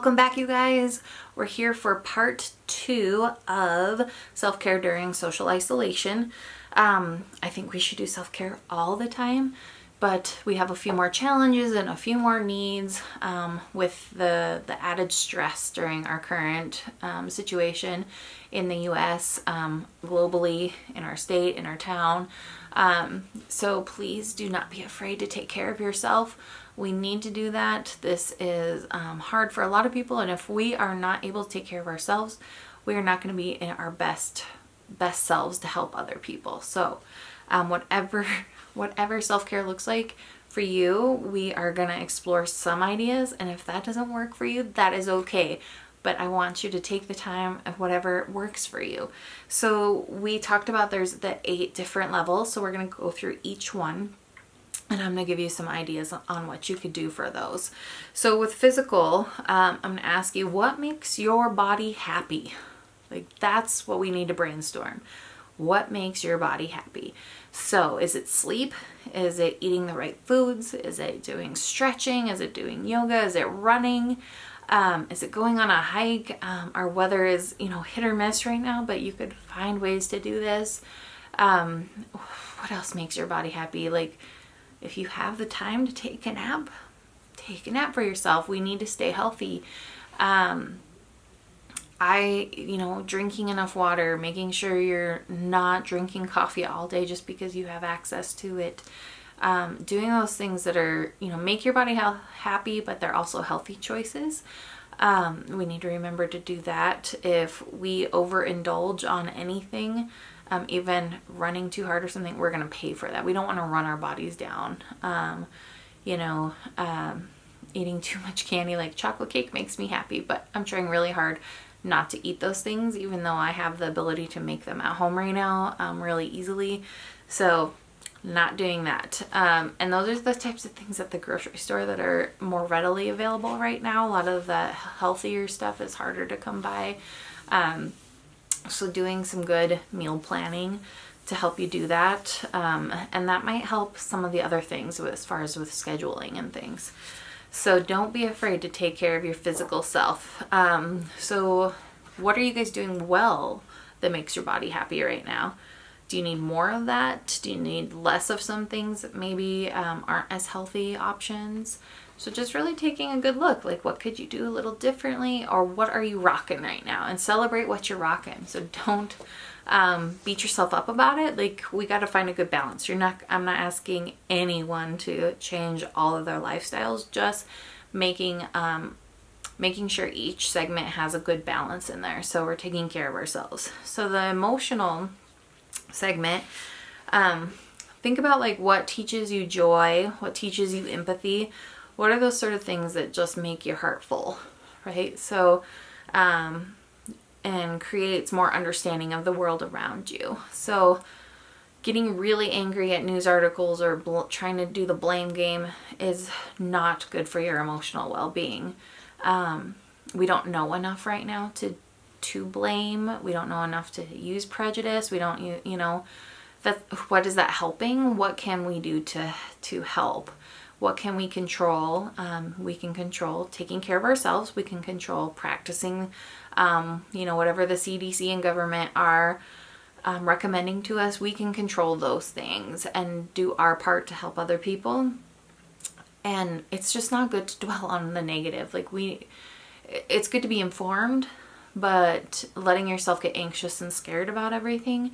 Welcome back, you guys. We're here for part 2 of self-care during social isolation. I think we should do self-care all the time, but we have a few more challenges and a few more needs with the added stress during our current situation in the US, globally, in our state, in our town. So please do not be afraid to take care of yourself. We need to do that. This is hard for a lot of people, and if we are not able to take care of ourselves, we are not going to be in our best selves to help other people. So whatever self-care looks like for you, we are going to explore some ideas, and if that doesn't work for you, that is okay. But I want you to take the time of whatever works for you. So we talked about there's the 8 different levels, so we're going to go through each one. And I'm going to give you some ideas on what you could do for those. So with physical, I'm going to ask you, what makes your body happy? Like, that's what we need to brainstorm. What makes your body happy? So is it sleep? Is it eating the right foods? Is it doing stretching? Is it doing yoga? Is it running? Is it going on a hike? Our weather is, hit or miss right now, but you could find ways to do this. What else makes your body happy? Like, if you have the time to take a nap for yourself. We need to stay healthy. Drinking enough water, making sure you're not drinking coffee all day just because you have access to it. Doing those things that are, make your body happy, but they're also healthy choices. We need to remember to do that. If we overindulge on anything, even running too hard or something, we're going to pay for that. We don't want to run our bodies down. Eating too much candy, like chocolate cake, makes me happy, but I'm trying really hard not to eat those things, even though I have the ability to make them at home right now, really easily. So not doing that. And those are the types of things at the grocery store that are more readily available right now. A lot of the healthier stuff is harder to come by. So doing some good meal planning to help you do that. And that might help some of the other things as far as with scheduling and things. So don't be afraid to take care of your physical self. So what are you guys doing well that makes your body happy right now? Do you need more of that? Do you need less of some things that maybe aren't as healthy options? So just really taking a good look, like what could you do a little differently, or what are you rocking right now, and celebrate what you're rocking. So don't beat yourself up about it. Like, we got to find a good balance. I'm not asking anyone to change all of their lifestyles, just making sure each segment has a good balance in there. So we're taking care of ourselves. So the emotional segment, think about like what teaches you joy, what teaches you empathy. What are those sort of things that just make your heart full, right? So, and creates more understanding of the world around you. So getting really angry at news articles or trying to do the blame game is not good for your emotional well-being. We don't know enough right now to blame. We don't know enough to use prejudice. We don't, what is that helping? What can we do to help? What can we control? We can control taking care of ourselves. We can control practicing, whatever the CDC and government are recommending to us. We can control those things and do our part to help other people. And it's just not good to dwell on the negative. It's good to be informed, but letting yourself get anxious and scared about everything,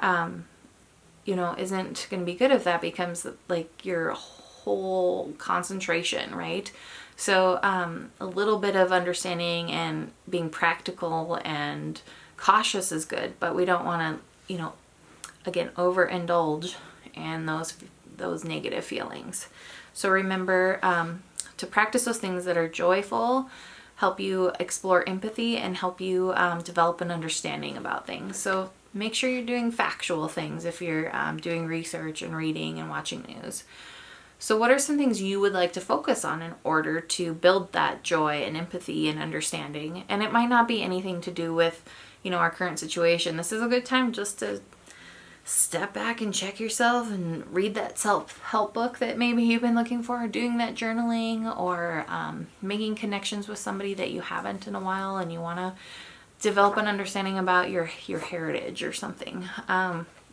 isn't going to be good if that becomes like your whole concentration, right? So a little bit of understanding and being practical and cautious is good, but we don't want to, again, overindulge in those negative feelings. So remember to practice those things that are joyful, help you explore empathy, and help you develop an understanding about things. So make sure you're doing factual things if you're doing research and reading and watching news. So what are some things you would like to focus on in order to build that joy and empathy and understanding? And it might not be anything to do with, our current situation. This is a good time just to step back and check yourself and read that self-help book that maybe you've been looking for, doing that journaling, or making connections with somebody that you haven't in a while and you want to develop an understanding about your heritage or something.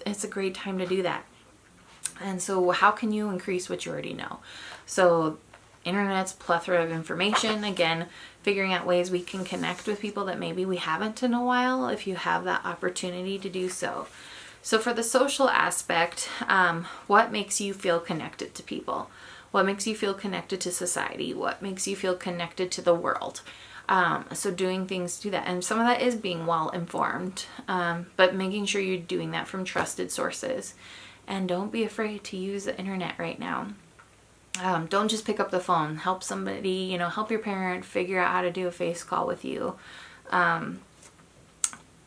It's a great time to do that. And so how can you increase what you already know? So internet's plethora of information. Again, figuring out ways we can connect with people that maybe we haven't in a while, if you have that opportunity to do so. So for the social aspect, what makes you feel connected to people? What makes you feel connected to society? What makes you feel connected to the world? So doing things to do that. And some of that is being well informed, but making sure you're doing that from trusted sources. And don't be afraid to use the internet right now. Don't just pick up the phone. Help somebody, help your parent figure out how to do a face call with you.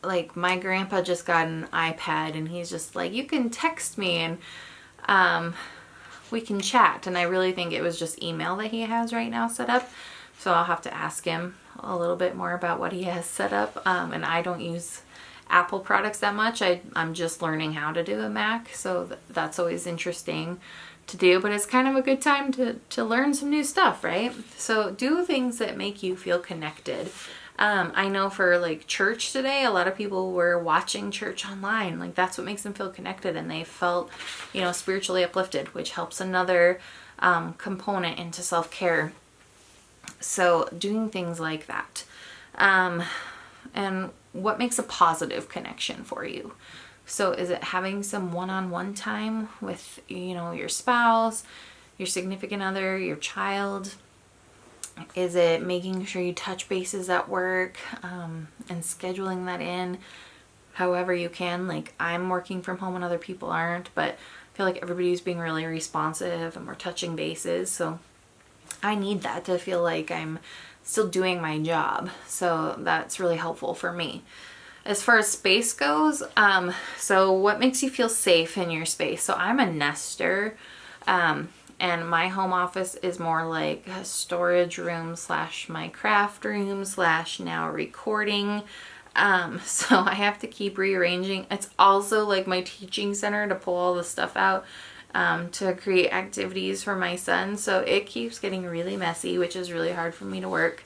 Like my grandpa just got an iPad and he's just like, you can text me and we can chat. And I really think it was just email that he has right now set up. So I'll have to ask him a little bit more about what he has set up. And I don't use Apple products that much. I'm just learning how to do a Mac. So that's always interesting to do, but it's kind of a good time to learn some new stuff, right? So do things that make you feel connected. I know for like church today, a lot of people were watching church online. Like that's what makes them feel connected, and they felt, spiritually uplifted, which helps another component into self-care. So doing things like that. And what makes a positive connection for you? So is it having some one-on-one time with, your spouse, your significant other, your child? Is it making sure you touch bases at work and scheduling that in however you can? Like I'm working from home and other people aren't, but I feel like everybody's being really responsive and we're touching bases. So I need that to feel like I'm still doing my job. So that's really helpful for me. As far as space goes, so what makes you feel safe in your space? So I'm a nester, and my home office is more like a storage room / my craft room / now recording. So I have to keep rearranging. It's also like my teaching center to pull all the stuff out to create activities for my son. So it keeps getting really messy, which is really hard for me to work.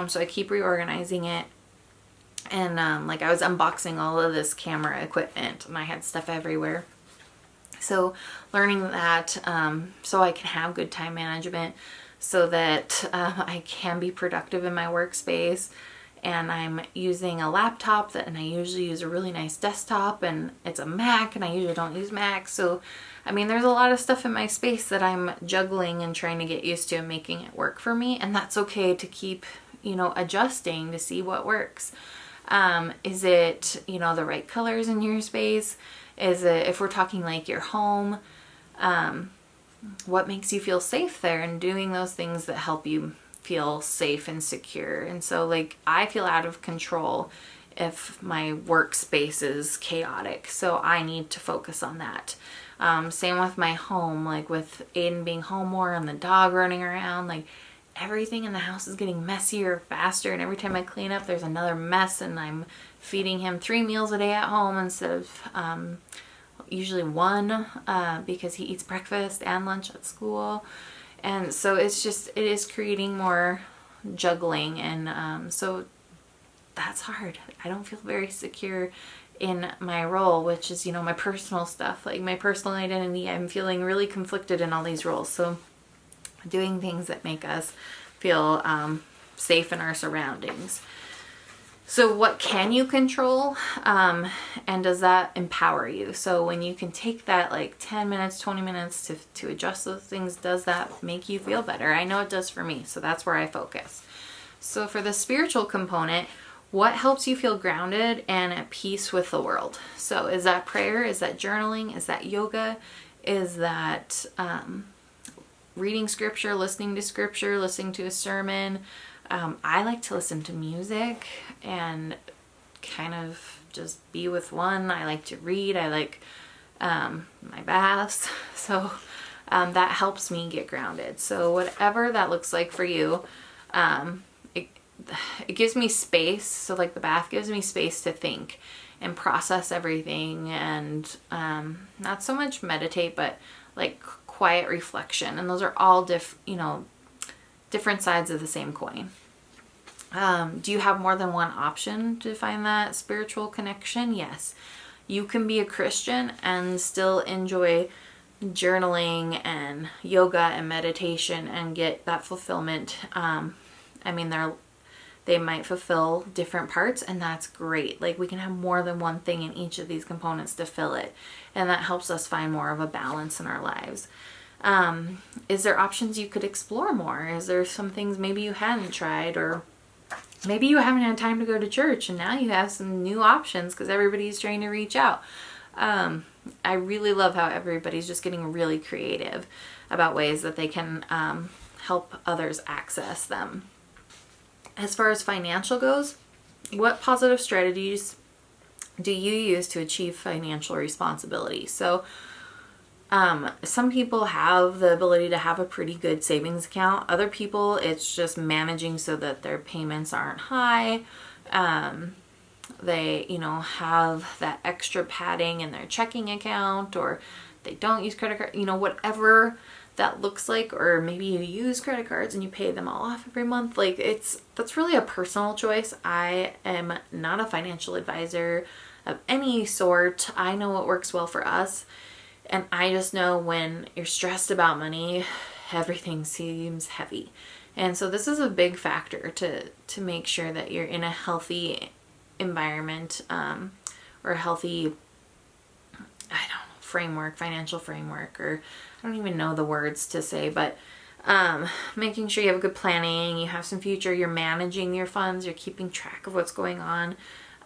So I keep reorganizing it. And like I was unboxing all of this camera equipment and I had stuff everywhere. So learning that so I can have good time management, so that I can be productive in my workspace. And I'm using a laptop and I usually use a really nice desktop, and it's a Mac and I usually don't use Mac. So I mean, there's a lot of stuff in my space that I'm juggling and trying to get used to and making it work for me. And that's okay to keep, adjusting to see what works. Is it, the right colors in your space? Is it, if we're talking like your home, what makes you feel safe there, and doing those things that help you feel safe and secure. And so like I feel out of control if my workspace is chaotic. So I need to focus on that. Same with my home, like with Aiden being home more and the dog running around, like everything in the house is getting messier faster, and every time I clean up there's another mess, and I'm feeding him 3 meals a day at home instead of usually 1 because he eats breakfast and lunch at school. And so it is creating more juggling, and so that's hard. I don't feel very secure in my role, which is, my personal stuff, like my personal identity. I'm feeling really conflicted in all these roles. So doing things that make us feel safe in our surroundings. So what can you control, and does that empower you? So when you can take that like 10 minutes, 20 minutes to adjust those things, does that make you feel better? I know it does for me, so that's where I focus. So for the spiritual component, what helps you feel grounded and at peace with the world? So is that prayer? Is that journaling? Is that yoga? Is that reading scripture, listening to a sermon? I like to listen to music and kind of just be with one. I like to read. I like my baths. So that helps me get grounded. So whatever that looks like for you, it gives me space. So like the bath gives me space to think and process everything, and not so much meditate, but like quiet reflection. And those are all different sides of the same coin. Do you have more than one option to find that spiritual connection? Yes. You can be a Christian and still enjoy journaling and yoga and meditation and get that fulfillment. They might fulfill different parts, and that's great. Like, we can have more than one thing in each of these components to fill it, and that helps us find more of a balance in our lives. Is there options you could explore more? Is there some things maybe you hadn't tried, or maybe you haven't had time to go to church and now you have some new options because everybody's trying to reach out? I really love how everybody's just getting really creative about ways that they can help others access them. As far as financial goes, what positive strategies do you use to achieve financial responsibility? So some people have the ability to have a pretty good savings account. Other people, it's just managing so that their payments aren't high. They, have that extra padding in their checking account, or they don't use credit card, whatever that looks like. Or maybe you use credit cards and you pay them all off every month. Like, that's really a personal choice. I am not a financial advisor of any sort. I know what works well for us. And I just know when you're stressed about money, everything seems heavy. And so this is a big factor to make sure that you're in a healthy environment, or a healthy, framework, financial framework, or I don't even know the words to say, but making sure you have good planning, you have some future, you're managing your funds, you're keeping track of what's going on.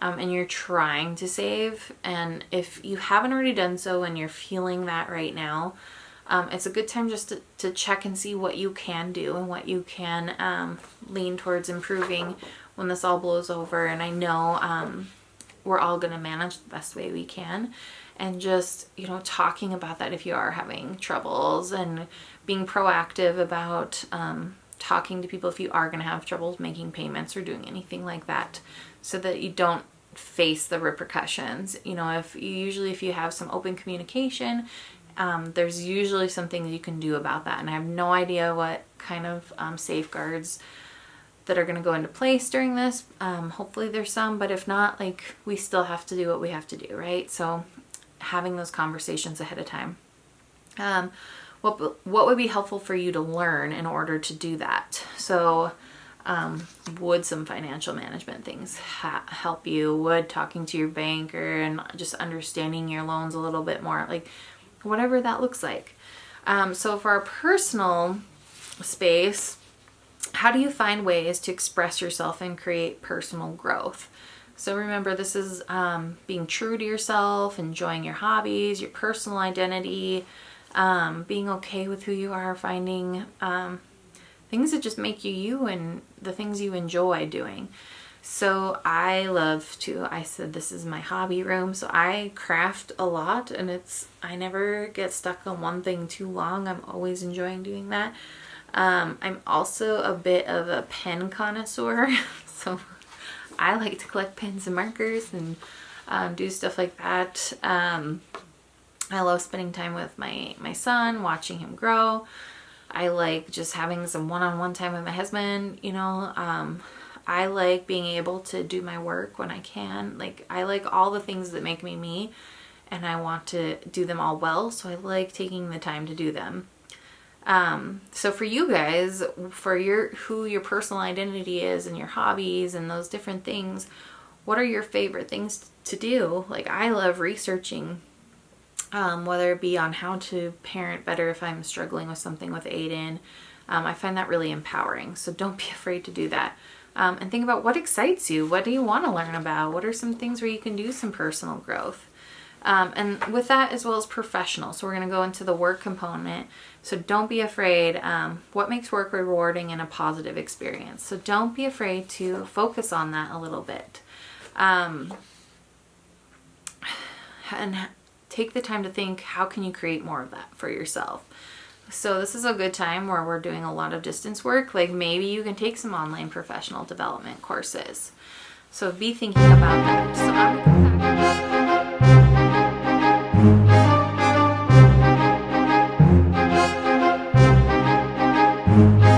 And you're trying to save. And if you haven't already done so and you're feeling that right now, it's a good time just to check and see what you can do and what you can lean towards improving when this all blows over. And I know we're all going to manage the best way we can. And just, talking about that if you are having troubles, and being proactive about talking to people if you are going to have troubles making payments or doing anything like that, so that you don't face the repercussions. If you have some open communication, there's usually some things you can do about that. And I have no idea what kind of safeguards that are going to go into place during this. Hopefully there's some, but if not, we still have to do what we have to do, right? So having those conversations ahead of time. What would be helpful for you to learn in order to do that? So would some financial management things help you? Would talking to your banker and just understanding your loans a little bit more, whatever that looks like. So for our personal space, how do you find ways to express yourself and create personal growth? So remember, this is being true to yourself, enjoying your hobbies, your personal identity, being okay with who you are, finding things that just make you you and the things you enjoy doing. So I said this is my hobby room, so I craft a lot, and I never get stuck on one thing too long. I'm always enjoying doing that. I'm also a bit of a pen connoisseur, so I like to collect pens and markers and do stuff like that. I love spending time with my son, watching him grow. I like just having some one-on-one time with my husband, I like being able to do my work when I can. I like all the things that make me me, and I want to do them all well, so I like taking the time to do them. So for you guys, for who your personal identity is and your hobbies and those different things, what are your favorite things to do? I love researching, whether it be on how to parent better if I'm struggling with something with Aiden. I find that really empowering. So don't be afraid to do that. And think about what excites you. What do you want to learn about? What are some things where you can do some personal growth? And with that, as well as professional. So we're going to go into the work component. So don't be afraid. What makes work rewarding and a positive experience? So don't be afraid to focus on that a little bit. And take the time to think, how can you create more of that for yourself? So this is a good time where we're doing a lot of distance work. Maybe you can take some online professional development courses. So be thinking about that. So I'm gonna come back.